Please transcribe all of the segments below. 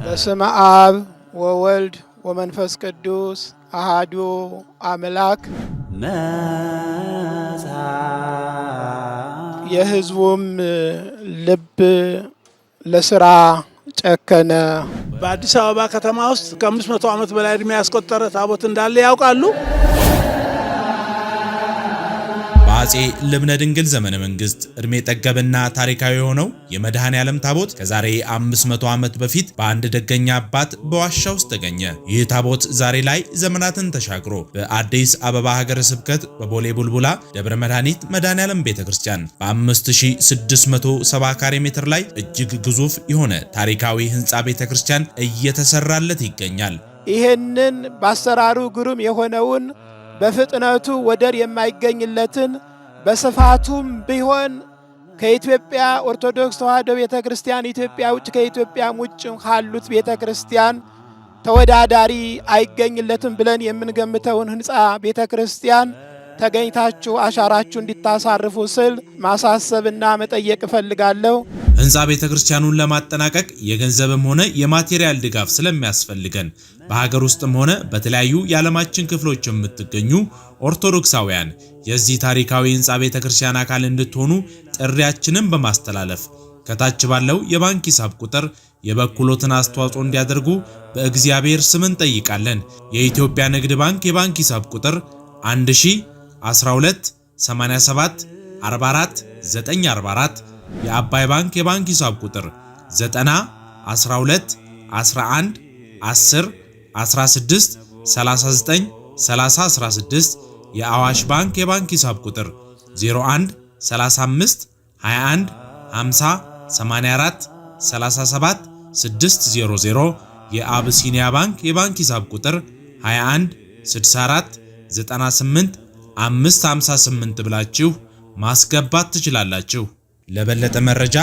በስመ አብ ወወልድ ወመንፈስ ቅዱስ አሐዱ አምላክ። የሕዝቡም ልብ ለስራ ጨከነ። በአዲስ አበባ ከተማ ውስጥ ከ500 ዓመት በላይ እድሜ ያስቆጠረ ታቦት እንዳለ ያውቃሉ? በአፄ ልብነ ድንግል ዘመነ መንግስት እድሜ ጠገብና ታሪካዊ የሆነው የመድኃኔ ዓለም ታቦት ከዛሬ 500 ዓመት በፊት በአንድ ደገኛ አባት በዋሻ ውስጥ ተገኘ። ይህ ታቦት ዛሬ ላይ ዘመናትን ተሻግሮ በአዲስ አበባ ሀገረ ስብከት በቦሌ ቡልቡላ ደብረ መድኃኒት መድኃኔ ዓለም ቤተክርስቲያን በ5670 ካሬ ሜትር ላይ እጅግ ግዙፍ የሆነ ታሪካዊ ህንፃ ቤተክርስቲያን እየተሰራለት ይገኛል። ይህንን በአሰራሩ ግሩም የሆነውን በፍጥነቱ ወደር የማይገኝለትን በስፋቱም ቢሆን ከኢትዮጵያ ኦርቶዶክስ ተዋሕዶ ቤተክርስቲያን ኢትዮጵያ ውጭ ከኢትዮጵያም ውጭ ካሉት ቤተክርስቲያን ተወዳዳሪ አይገኝለትም ብለን የምንገምተውን ህንፃ ቤተክርስቲያን ተገኝታችሁ አሻራችሁ እንድታሳርፉ ስል ማሳሰብና መጠየቅ እፈልጋለሁ። ህንፃ ቤተክርስቲያኑን ለማጠናቀቅ የገንዘብም ሆነ የማቴሪያል ድጋፍ ስለሚያስፈልገን በሀገር ውስጥም ሆነ በተለያዩ የዓለማችን ክፍሎች የምትገኙ ኦርቶዶክሳውያን የዚህ ታሪካዊ ህንፃ ቤተክርስቲያን አካል እንድትሆኑ ጥሪያችንን በማስተላለፍ ከታች ባለው የባንክ ሂሳብ ቁጥር የበኩሎትን አስተዋጽኦ እንዲያደርጉ በእግዚአብሔር ስም እንጠይቃለን። የኢትዮጵያ ንግድ ባንክ የባንክ ሂሳብ ቁጥር 1012 87 44 944 የአባይ ባንክ የባንክ ሂሳብ ቁጥር 90 12 11 10 16 39 30 16 የአዋሽ ባንክ የባንክ ሂሳብ ቁጥር 01 35 21 50 84 37 600 የአብሲኒያ ባንክ የባንክ ሂሳብ ቁጥር 21 64 98 558 ብላችሁ ማስገባት ትችላላችሁ። ለበለጠ መረጃ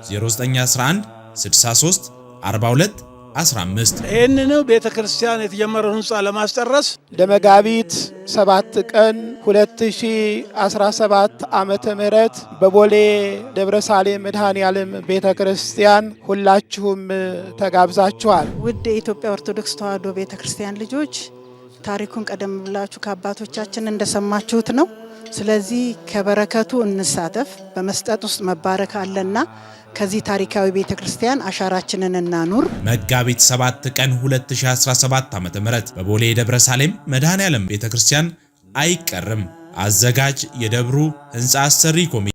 0911 63 42 15 ይህንን ቤተክርስቲያን የተጀመረው ህንፃ ለማስጨረስ ለመጋቢት 7 ቀን 2017 ዓመተ ምህረት በቦሌ ደብረ ሳሌም መድኃኔ ዓለም ቤተክርስቲያን ሁላችሁም ተጋብዛችኋል። ውድ የኢትዮጵያ ኦርቶዶክስ ተዋሕዶ ቤተክርስቲያን ልጆች ታሪኩን ቀደም ብላችሁ ከአባቶቻችን እንደሰማችሁት ነው። ስለዚህ ከበረከቱ እንሳተፍ። በመስጠት ውስጥ መባረክ አለና ከዚህ ታሪካዊ ቤተክርስቲያን አሻራችንን እናኑር። መጋቢት 7 ቀን 2017 ዓ.ም በቦሌ ደብረ ሳሌም መድኃኔ ዓለም ቤተክርስቲያን አይቀርም። አዘጋጅ የደብሩ ህንፃ አሰሪ ኮሚቴ